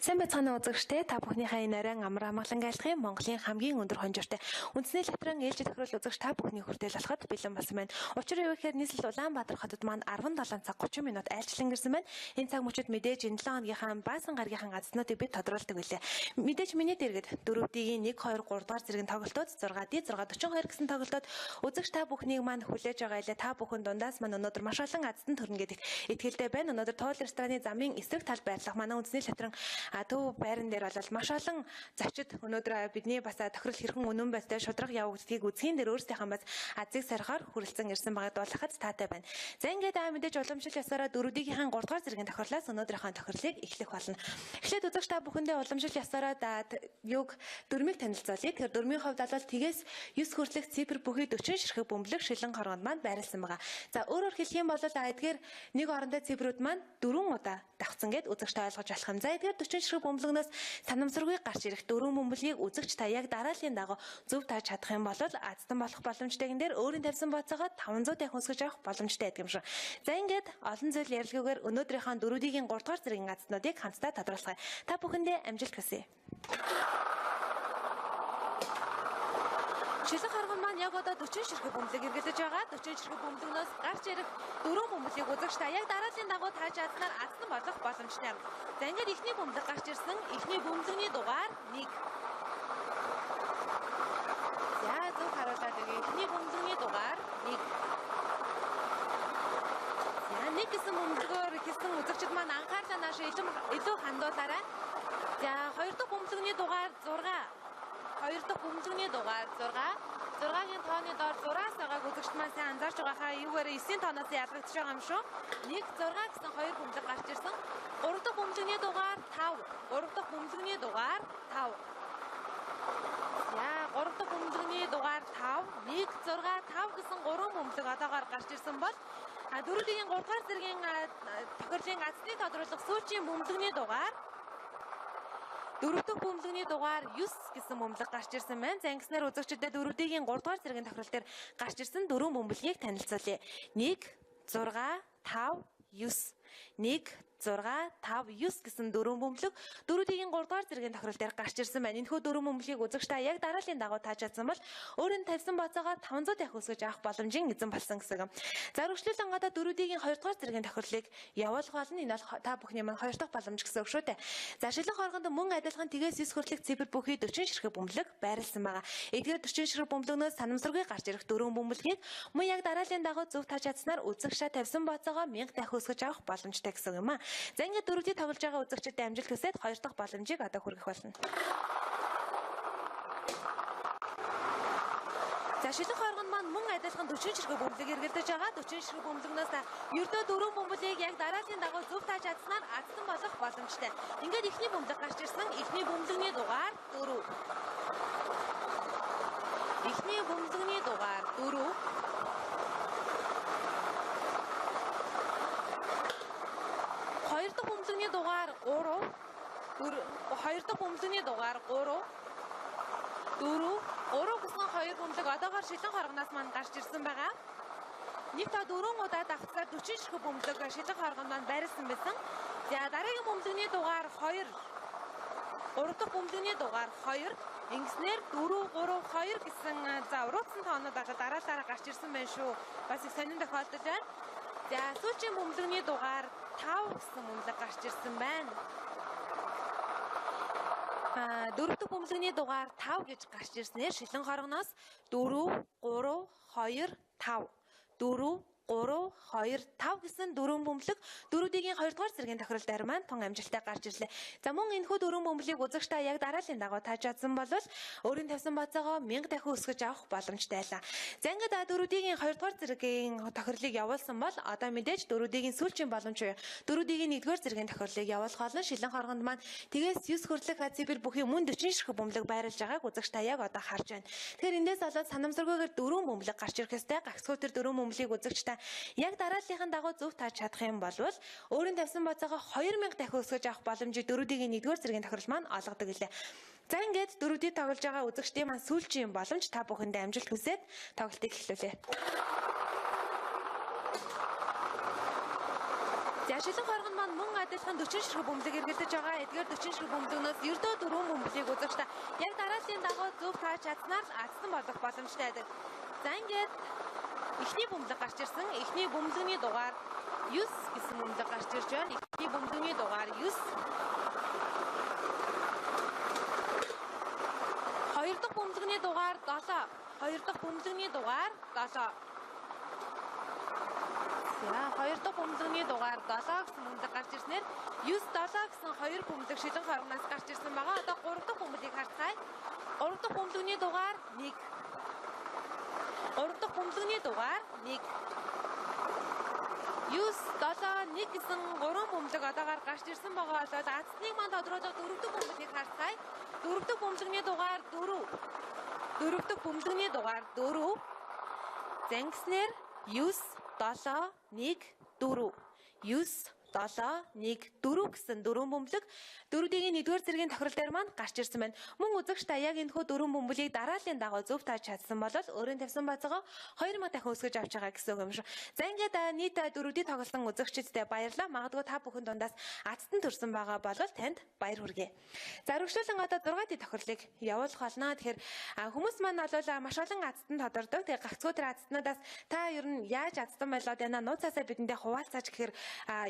Сайн байцгаана үзэгчтэй та бүхнийхээ энэ арай амар амгалан айлтгын Монголын хамгийн өндөр хонжортой үндэсний латран ээлжид тохирол үзэгч та бүхний хүртэл болоход бэлэн болсон байна. Учир юу гэхээр нийслэл Улаанбаатар хотод маань 17 цаг 30 минут айлчлан гэрсэн байна. Энэ цаг мөчид мэдээж энэ 7 хоногийнхаа баасан гаргийнхаа газруудыг бид тодруулдаг билээ. Мэдээж миний дэргэд 4D-ийн 1 2 3 дугаар зэргийн тоглолтууд 6D 642 гэсэн тоглолтууд үзэгч та бүхнийг маань хүлээж байгаа илээ. Та бүхэн дундаас маань өнөөдөр маш олон азтан төрнө гэдэг итгэлтэй байна. Өнөөдөр Туул рестораны замын эсрэг талд байрлах манай үндэсний латран төв байран дээр бол маш олон зочид өнөөдөр бидний бас тохирол хэрхэн үнэн байстай шудраг явагддгийг үзхийн дээр өөрсдийнхээ бас азыг сархаар хүрэлцэн ирсэн байгаад болоход таатай байна. За ингээд мэдээж уламжлал ёсороо 4D-ийн 3 дугаар зэргийн тохирлоос өнөөдрийнхээ тохирлыг эхлэх болно. Эхлээд үзэгч та бүхэндээ уламжлал ёсороо юг дөрмийг танилцуулъя. Тэгэхээр дөрмийн хувьд бол тгээс 9 хүртэлх цифр бүхий 40 ширхэг бөмбөлөг шилэн хоргонд маань байрласан байгаа. За өөрөөр хэлэх юм бол эдгээр нэг орондоо цифрүүд маань 4 удаа давхцсан гэд үзэгчтэй ойлгож болох юм. За эдгээр 40 ширхэг бөмбөлгнөөс санамсаргүй гарч ирэх дөрвөн бөмбөлгийг үзэгч та яг дарааллын дагуу зөв тааж чадах юм бол азтан болох боломжтойгэн дээр өөрийн тавьсан бооцоогоо 500 дахин өсгөж авах боломжтой гэдэг юм шиг. За ингээд олон зүйл ярилцлагаар өнөөдрийнхөө 4D-ийн 3 дугаар зэргийн азтнуудыг хамтдаа тодруулъя. Та бүхэндээ амжилт хүсье. Шилэн хоргон маань яг одоо 40 ширхэг бөмбөлөг эргэлдэж байгаа. 40 ширхэг бөмбөлгнөөс гарч ирэх дөрвөн бөмбөлийг үзэгч та яг дарааллын дагуу тааж чадсанаар азтан болох боломжтой. За ингээд эхний бөмбөлөг гарч ирсэн. Эхний бөмбөлөгний дугаар 1. За зөв харуулаад өгье. Эхний бөмбөлөгний дугаар 1. За нэг гэсэн бөмбөлгөөр хэлсэн үзэгчд маань анхаарлаа нааш илүү хандуулаарай. За хоёр дахь бөмбөлөгний дугаар 6. Хоёр дахь бөмбөлөгний дугаар 6. 6-гийн тооны доор 6-аас байгааг үзэгчд маань сайн анзаарч байгаа хаа юугаар 9-ийн тооноос ялгагдаж байгаа юм шүү. 1 6 гэсэн хоёр бөмбөлөг гарч ирсэн. 3 дахь бөмбөлөгний дугаар 5. 3 дахь бөмбөлөгний дугаар 5. За 3 дахь бөмбөлөгний дугаар 5. 1 6 5 гэсэн 3 бөмбөлөг одоогоор гарч ирсэн бол 4D-ийн 3 дугаар зэргийн тохирлын азтны тодруулах сүүчийн бөмбөлөгний дугаар 4 дахь бөмбөлөгний дугаар 9 гэсэн бөмбөлөг гарч ирсэн байна. За ингэснээр үзэгчдэд 4D-ийн 3 дугаар зэргийн тохирол дээр гарч ирсэн дөрвөн бөмбөлгийг танилцуулъя. 1 6 5 9 1 6 5 9 гэсэн дөрвөн бөмбөлөг 4D-ийн 3 дугаар зэргийн тохирол дээр гарч ирсэн байна. Энэхүү дөрвөн бөмбөлгийг үзэгч та яг дарааллын дагуу тааж чадсан бол өөрөнд тавьсан бооцоогоо 500 дахин өсгөж авах боломжийн эзэн болсон гэсэн юм. За өргөжлөл ангада 4D-ийн 2 дугаар зэргийн тохирлыг явуулах болно. Энэ бол та бүхний маань 2 дахь боломж гэсэн үг шүү дээ. За шилэн хоргонд мөн адилхан тгээс 9 хүртэлх цифр бүхий 40 ширхэг бөмбөлөг байрласан байгаа. Эдгээр 40 ширхэг бөмбөлгнөөс санамсаргүй гарч ирэх дөрвөн бөмбөлгийг мөн яг дарааллын дагуу зөв тааж чадсанаар үзэгч та тавьсан бооцоогоо 1000 дахин өсгөж авах боломжтой гэсэн юм аа. За ингээд 4D тоглож байгаа үзэгчдэд амжилт хүсээд 2 дахь боломжийг одоо хүргэх болно. За шилэн хоргонд маань мөн адилхан 40 ширхэг бөмбөлөг эргэлдэж байгаа. 40 ширхэг бөмбөлгнөөс ердөө дөрвөн бөмбөлийг яг дарааллын дагуу зөв тааж чадсанаар азтан болох боломжтой. Ингээд эхний бөмбөлөг гарч ирсэн. Эхний бөмбөлөгний дугаар 4. Эхний бөмбөлөгний дугаар 4. Хоёр дахь бөмбөлөгний дугаар 3. Хоёр дахь бөмбөлөгний дугаар 3. 3 гэсэн хоёр бөмбөлөг одоогоор шилэн хоргоноос маань гарч ирсэн байгаа. Нэг та 4 удаа давхцаар 40 ширхэг бөмбөлөг шилэн хоргонд маань байрласан байсан. За дараагийн бөмбөлөгний дугаар 2. 3 дахь бөмбөлөгний дугаар 2. Ингэснээр 4 3 2 гэсэн за уруудсан тоонууд дараалалаараа гарч ирсэн байна шүү. Бас их сонин тохиолдол байна. За сүүчийн бөмбөлөгний дугаар 5 гэсэн бөмбөлөг гарч ирсэн байна. 4 дахь бөмбөлөгний дугаар 5 гэж гарч ирснээр шилэн хоргоноос 4 3 2 5 4 3 2 5 гэсэн дөрвөн бөмбөлөг 4D-ийн 2 дугаар зэргийн тохирол дээр маань тун амжилттай гарч ирлээ. За мөн энэхүү дөрвөн бөмбөлийг үзэгч та яг дарааллын дагуу тааж чадсан бол өөрийн тавьсан бооцоогоо 1000 дахин өсгөж авах боломжтой байлаа. За ингээд 4D-ийн 2 дугаар зэргийн тохирлыг явуулсан бол одоо мэдээж 4D-ийн сүүлчийн боломж 4D-ийн 1 дугаар зэргийн тохирлыг явуулах болно. Шилэн хоргонд маань тгээс 9 хүртэлх цифр бүхий мөн 40 ширхэг бөмбөлөг байрлаж байгааг үзэгч та яг одоо харж байна. Тэгэхээр эндээс болоод санамсаргүйгээр дөрвөн бөмбөлөг гарч ирэх ёстой. Гагцхүү тэр дөрвөн бөмбөлийг үзэгч та яг дарааллын дагуу зөв тааж чадах юм бол өөрийн тавьсан бооцоогоо 2000 дахин өсгөж авах боломжийг 4D-ийн 1 дугаар зэргийн тохирол маань олгодог гэлээ. За ингээд 4D тоглож байгаа үзэгчдийн маань сүүлчийн боломж та бүхэндээ амжилт хүсээд тоглолтыг эхлүүлье. За шилэн хоргон маань мөн адилхан 40 ширхэг бөмбөлийг эргэлдэж байгаа. Эдгээр 40 ширхэг бөмбөлгнөөс ердөө 4 бөмбөлийг үзэгчтэй яг дарааллын дагуу зөв тааж чадсанаар алдсан болох боломжтой байдаг. За ингээд эхний бөмбөлөг гарч ирсэн. Эхний бөмбөлгний дугаар 9 гэсэн бөмбөлөг гарч ирж байна. Эхний бөмбөлгний дугаар 9. Хоёр дахь бөмбөлгний дугаар 7. Хоёр дахь бөмбөлгний дугаар 7. За хоёр дахь бөмбөлгний дугаар 7 гэсэн бөмбөлөг гарч ирснээр 9-7 гэсэн хоёр бөмбөлөг шилэн хоргоноос гарч ирсэн байгаа. Одоо 3 дахь бөмбөлийг харцгаая. 3 дахь бөмбөлгний дугаар 1. 3 дахь бөмбөлгний дугаар 1. 9-7-1 гэсэн 3 бөмбөлөг одоогоор гарч ирсэн байгаа болоод Азтныг маань тодруулах 4 дахь бөмбөлийг харцгаая. 4 дахь бөмбөлгний дугаар 4. 4 дахь бөмбөлгний дугаар 4. Зангиснээр 9-7-1-4. 9-7-1-4 гэсэн 4 бөмбөлөг 4-ийн 1-р зэргийн тохирол дээр маань гарч ирсэн байна. Мөн үзэгч та яг энэхүү 4 бөмбөлийг дарааллын дагуу зөв тааж чадсан бол өөрийн тавьсан бацаагаа 2000 дахин өсгөж авч байгаа гэсэн үг юм шүү. За ингээд нийт 4-ийг тоглосон үзэгчдэд баярлалаа. Магадгүй та бүхэн дундаас Азтан төрсэн байгаа бол танд баяр хүргэе. За өргөжлүүлэн одоо 6-ийн тохирлыг явуулах болно. Тэгэхээр хүмүүс маань бол маш олон Азтан тодордог. Тэгээ гагцгүй тэр Азтнуудаас та ер нь яаж Азтан байлаад байна? Нууцаасаа бидэндээ хуваалцаач гэхээр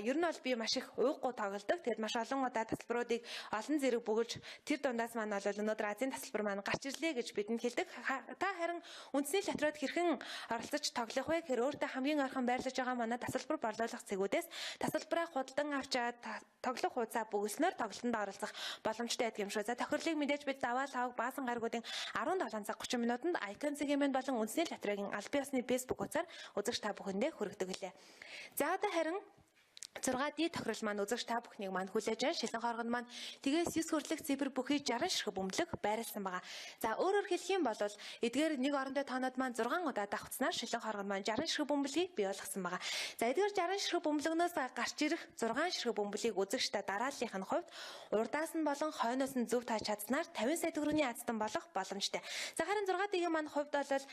ер нь би маш их ууггүй тоглодог. Тэгэд маш олон удаа тасалбаруудыг олон зэрэг бөглж тэр дундаас маань бол өнөөдөр Азийн тасалбар маань гарч ирлээ гэж бидэнд хэлдэг. Та харин үндэсний шатрууд хэрхэн оролцож тоглох вэ гэхээр өөртөө хамгийн ойрхон байрлаж байгаа манай тасалбар борлуулах цэгүүдээс тасалбараа худалдан авчаад тоглох хуудасаа бөглснөөр тоглолтод оролцох боломжтой байдаг юм шүү. За тохирлыг мэдээж бид даваа лавг баасан гаргуудын 17 цаг 30 минутанд Icon Segment болон үндэсний шатрагийн аль биесны Facebook хуудасаар үзэгч та бүхэндээ хүргэдэг лээ. За одоо харин 6D тохирол маань үзэгч та бүхнийг маань хүлээж байна. Шилэн хоргонд маань тгээс 9 хүрлэх цифр бүхий 60 ширхэг бөмбөлөг байрласан байгаа. За өөрөөр хэлэх юм бол эдгээр нэг орондоо тоонууд маань 6 удаа давхцснаар шилэн хоргонд маань 60 ширхэг бөмбөлийг бий болгосон байгаа. За эдгээр 60 ширхэг бөмбөлгнөөс гарч ирэх 6 ширхэг бөмбөлийг үзэгч та дарааллынх нь хувьд урдаас нь болон хойноос нь зөв тааж чадсанаар 50 сая төгрөгийн Азтан болох боломжтой. За харин 6D-ийн маань хувьд бол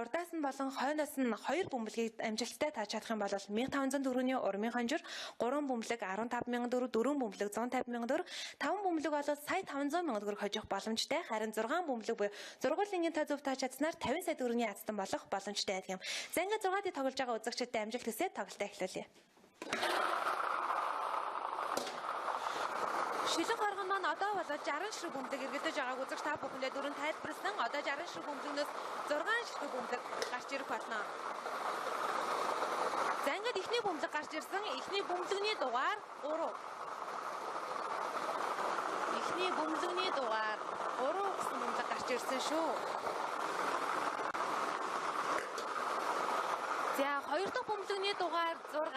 урдаас нь болон хойноос нь 2 бөмбөлгийг амжилттай тааж чадах юм бол 1500 төгрөгийн урмын хонжир, 3 бөмбөлөг 150,000 төгрөг, 4 бөмбөлөг 150,000 төгрөг, 5 бөмбөлөг бол сая 500,000 төгрөг хожих боломжтой. Харин 6 бөмбөлөг буюу сургуулийн та зөв тааж чадсанаар 50 сая төгрөгийн Азтан болох боломжтой байдаг юм. За ингээд 6D тоглож байгаа үзэгчдэд амжилт хүсье. Тоглолтоо эхлүүлье. Шилэн хоргон маань одоо бол 60 ширхэг бөмбөлөг эргэлдэж байгааг үзэгч та бүхэндээ дөрөв тайлбарласан. Одоо 60 ширхэг бөмбөлгнөөс 6 ширхэг бөмбөлөг гарч ирэх болно. За ингээд эхний бөмбөлөг гарч ирсэн. Эхний бөмбөлгний дугаар 3. Эхний бөмбөлгний дугаар 3 гэсэн бөмбөлөг гарч ирсэн шүү. За хоёр дахь бөмбөлгний дугаар 6.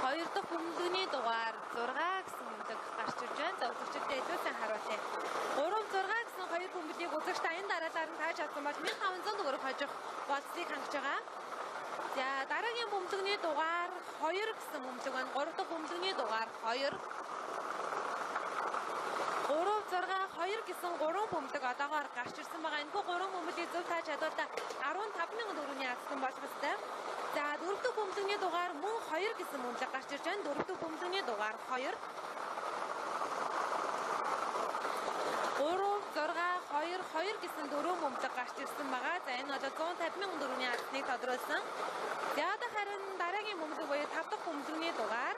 Хоёр дахь бөмбөлгний дугаар 6 гэсэн бөмбөлөг гарч ирж байна. За үзэгчдээ илүү сайн харуулъя. 3-6 гэсэн хоёр бөмбөлийг үзэгч та энэ дараалаар нь тааж чадсан бол 1500 төгрөг хожих болцыг хангаж байгаа. За дараагийн бөмбөлгний дугаар 2 гэсэн бөмбөлөг байна. 3 дахь бөмбөлгний дугаар 2. 3-6-2 гэсэн 3 бөмбөлөг одоогоор гарч ирсэн байгаа. Энэхүү 3 бөмбөлийг зөв тааж чадвал 15,000 төгрөгийн Азтан болох ёстой. За 4 дахь бөмбөлгний дугаар мөн 2 гэсэн бөмбөлөг гарч ирж байна. 4 дахь бөмбөлгний дугаар 2. 3-6-2 гэсэн 4 бөмбөлөг гарч ирсэн байгаа. За энэ бол 150,000 төгрөгийн Азтныг тодруулсан. За одоо харин дараагийн бөмбөлөг буюу 5 дахь бөмбөлгний дугаар.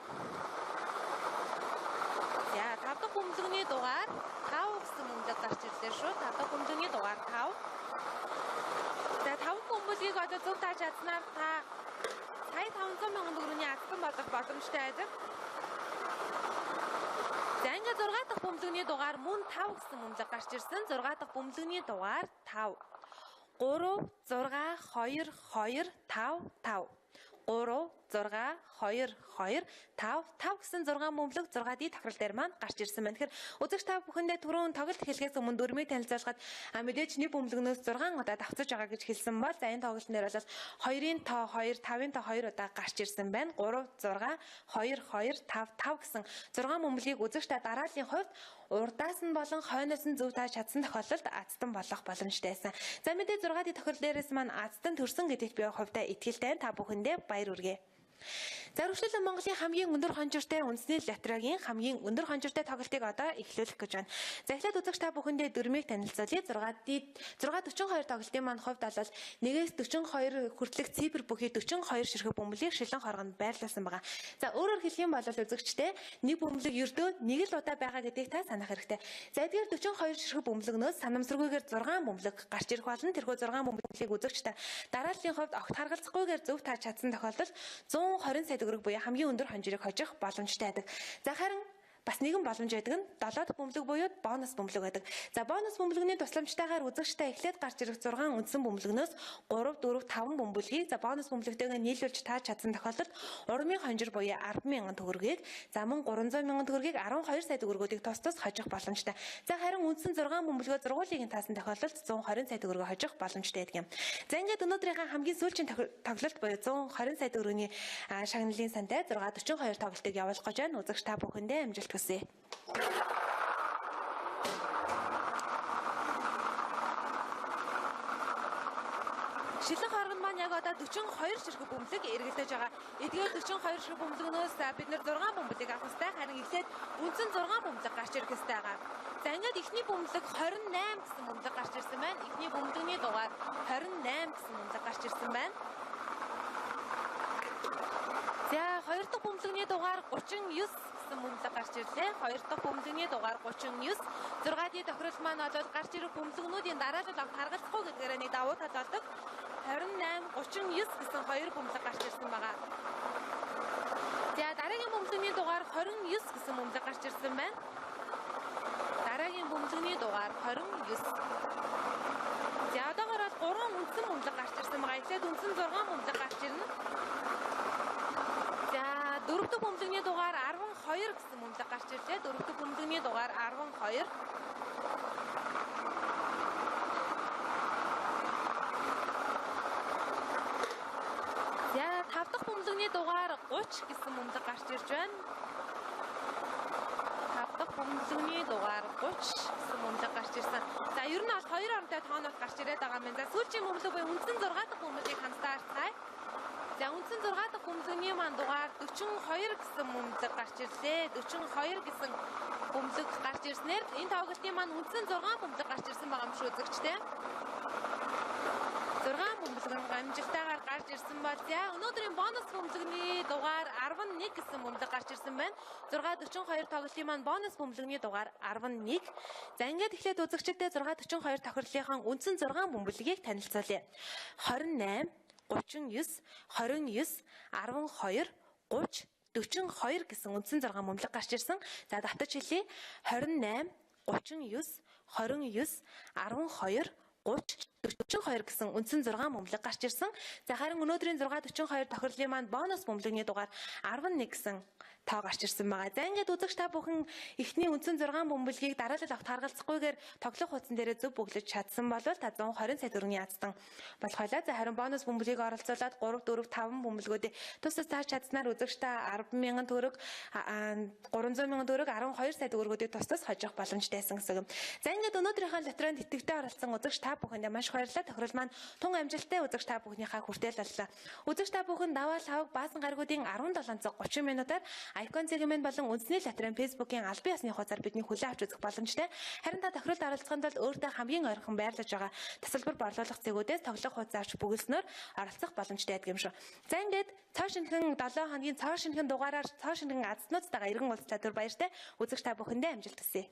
За 5 дахь бөмбөлгний дугаар 5 гэсэн бөмбөлөг гарч ирлээ шүү. 5 дахь бөмбөлгний дугаар 5. За 5 бөмбөлийг одоо зөв тааж чадсанаар та сая 500,000 төгрөгийн Азтан болох боломжтой байдаг. За ингээд 6 дахь бөмбөлгний дугаар мөн 5 гэсэн бөмбөлөг гарч ирсэн. 6 дахь бөмбөлгний дугаар 5. 3-6-2-2-5-5. 3 6 2 2 5 5 гэсэн 6 бөмбөлөг 6D тохирол дээр маань гарч ирсэн байна. Тэгэхээр үзэгч та бүхэндээ түрүүн тоглолт эхлэхээс өмнө дүрмийг танилцуулахад мэдээж нэг бөмбөлгнөөс 6 удаа давцаж байгаа гэж хэлсэн бол за энэ тоглолтын дээр бол 2-ын тоо 2, 5-ын тоо 2 удаа гарч ирсэн байна. 3 6 2 2 5 5 гэсэн 6 бөмбөлгийг үзэгч та дарааллын хувьд урдаас нь болон хойноос нь зөв тааж чадсан тохиолдолд азтан болох боломжтой байсан. За мэдээ 6D тохиол дээрээс маань азтан төрсөн гэдэгт би хувьдаа итгэлтэй та бүхэндээ баяр хүргэе. За өргөжлөлөн Монголын хамгийн өндөр хонжиртай үндэсний лотерейгийн хамгийн өндөр хонжиртай тоглолтыг одоо эхлүүлэх гэж байна. За эхлээд үзэгч та бүхэндээ дүрмийг танилцуулъя. 642 тоглолтын маань хувьд бол 1-ээс 42 хүртэлх цифр бүхий 42 ширхэг бөмбөлийг шилэн хоргонд байрлуулсан байгаа. За өөрөөр хэлэх юм бол үзэгчтэй нэг бөмбөлөг ердөө нэг л удаа байгаа гэдгийг та санах хэрэгтэй. За эдгээр 42 ширхэг бөмбөлгнөөс санамсаргүйгээр 6 бөмбөлөг гарч ирэх болно. Тэрхүү 6 бөмбөлийг үзэгчтэй дарааллын хувьд огт харгалзахгүйгээр зөв тааж чадсан тохиолдолд 120 сая төгрөг буюу хамгийн өндөр хонжирыг хожих боломжтой байдаг. За харин бас нэгэн боломж байдаг нь 7 дахь бөмбөлөг буюу бонус бөмбөлөг байдаг. За бонус бөмбөлөгний тусламжтайгаар үзэгчтэй эхлээд гарч ирэх 6 үндсэн бөмбөлгнөөс 3 4 5 бөмбөлгийг за бонус бөмбөлөгтэйгээ нийлүүлж тааж чадсан тохиолдолд урмын хонжир буюу 10,000 төгрөгийг за мөн 300,000 төгрөгийг 12 сая төгрөгүүдийг тус тус хожих боломжтой. За харин үндсэн 6 бөмбөлгөө зургуулыг таасан тохиолдолд 120 сая төгрөгөө хожих боломжтой байдаг юм. За ингээд өнөөдрийнхээ хамгийн сүүлчийн тоглолт буюу 120 сая төгрөгийн шагналын сантай 642 тоглолтыг явуулах гэж байна. Үзэгч та бүхэндээ амжилт хүсье. Шилэн хоргонд маань яг одоо 42 ширхэг бөмбөлөг эргэлдэж байгаа. Эдгээр 42 ширхэг бөмбөлгнөөс бид нэр 6 бөмбөлийг авах хэрэгтэй. Харин эхлээд үндсэн 6 бөмбөлөг гарч ирэх хэрэгтэй байгаа. За ингээд эхний бөмбөлөг 28 гэсэн бөмбөлөг гарч ирсэн байна. Эхний бөмбөлөгний дугаар 28 гэсэн бөмбөлөг гарч ирсэн байна. За хоёр дахь бөмбөлөгний дугаар 39 гэсэн бөмбөлөг гарч ирлээ. Хоёр дахь бөмбөлөгний дугаар 39. 6D тохирол маань бол гарч ирэх бөмбөлгнүүдийн дараалал авт харгалзахгүй гэдгээр нэг давуу тал болдог. 28 39 гэсэн хоёр бөмбөлөг гарч ирсэн байгаа. За дараагийн бөмбөлөгний дугаар 29 гэсэн бөмбөлөг гарч ирсэн байна. Дараагийн бөмбөлөгний дугаар 29. За одоогоор бол 3 үндсэн бөмбөлөг гарч ирсэн байгаа. Эхлээд үндсэн 6 бөмбөлөг гарч ирнэ. Дөрөв дэх бөмбөлөгний дугаар 12 гэсэн бөмбөлөг гарч ирлээ. Дөрөв дэх бөмбөлөгний дугаар 12. За тав дахь бөмбөлөгний дугаар 30 гэсэн бөмбөлөг гарч ирж байна. Тав дахь бөмбөлөгний дугаар 30 гэсэн бөмбөлөг гарч ирсэн. За ер нь бол хоёр оронтой тоонууд гарч ирээд байгаа юм. За сүүлчийн бөмбөлөг буюу үндсэн 6 дахь бөмбөлийг хамтдаа харцгаая. За үндсэн 6 дахь бөмбөлөгний маань дугаар 42 гэсэн бөмбөлөг гарч ирлээ. 42 гэсэн бөмбөлөг гарч ирснээр энэ тоглолтын маань үндсэн 6 бөмбөлөг гарч ирсэн байгаа юм шүү үзэгчтэй. 6 бөмбөлөг амжилттайгаар гарч ирсэн бол за өнөөдрийн бонус бөмбөлөгний дугаар 11 гэсэн бөмбөлөг гарч ирсэн байна. 642 тоглолтын маань бонус бөмбөлөгний дугаар 11. За ингээд эхлээд үзэгчтэй 642 тохирлынхаа үндсэн 6 бөмбөлөгийг танилцуулъя. 28 39, 29, 12, 30, 42 гэсэн үндсэн 6 бөмбөлөг гарч ирсэн. За давтаж хэлье. 28, 39, 29, 12, 30, 42 гэсэн үндсэн 6 бөмбөлөг гарч ирсэн. За харин өнөөдрийн 642 тохирлын маань бонус бөмбөлөгний дугаар 11 гэсэн тоо гарч ирсэн байгаа. За ингээд үзэгч та бүхэн эхний үндсэн 6 бөмбөлгийг дараалал авт харгалзахгүйгээр тоглох хуудсан дээрээ зөв бүглэж чадсан бол та 120 сая төгрөгийн азтан болох байлаа. За харин бонус бөмбөлгийг оролцуулаад 3 4 5 бөмбөлгүүдийг тус тус тааж чадсанаар үзэгч та 10,000 төгрөг 300,000 төгрөг 12 сая төгрөгүүдийг тус тус хожих боломжтой байсан гэсэн. За ингээд өнөөдрийнхөө лотерейнд итгэвтэй оролцсон үзэгч та бүхэндээ маш баярлалаа. Тохирол маань тун амжилттай үзэгч та бүхнийхээ хүртэл боллоо. Үзэгч та бүхэн даваа лавг баасан гаргуудын 17 цаг 30 минутаар Icon сегмент болон үндэсний лотерейн Facebook-ийн албан ёсны хуудасаар бидний хүлээн авч үзэх боломжтой. Харин та тохиролд оролцохын тулд өөртөө хамгийн ойрхон байрлаж байгаа тасалбар борлуулах зэгүүдээс тоглох хуудас авч бүгэлснээр оролцох боломжтой байдаг юм шүү. За ингээд цоо шинхэн 7 хоногийн цоо шинхэн дугаараар цоо шинхэн азтнуудтайгаа иргэн уулзлаа түр баяртай. Үзэгч та бүхэндээ амжилт хүсье.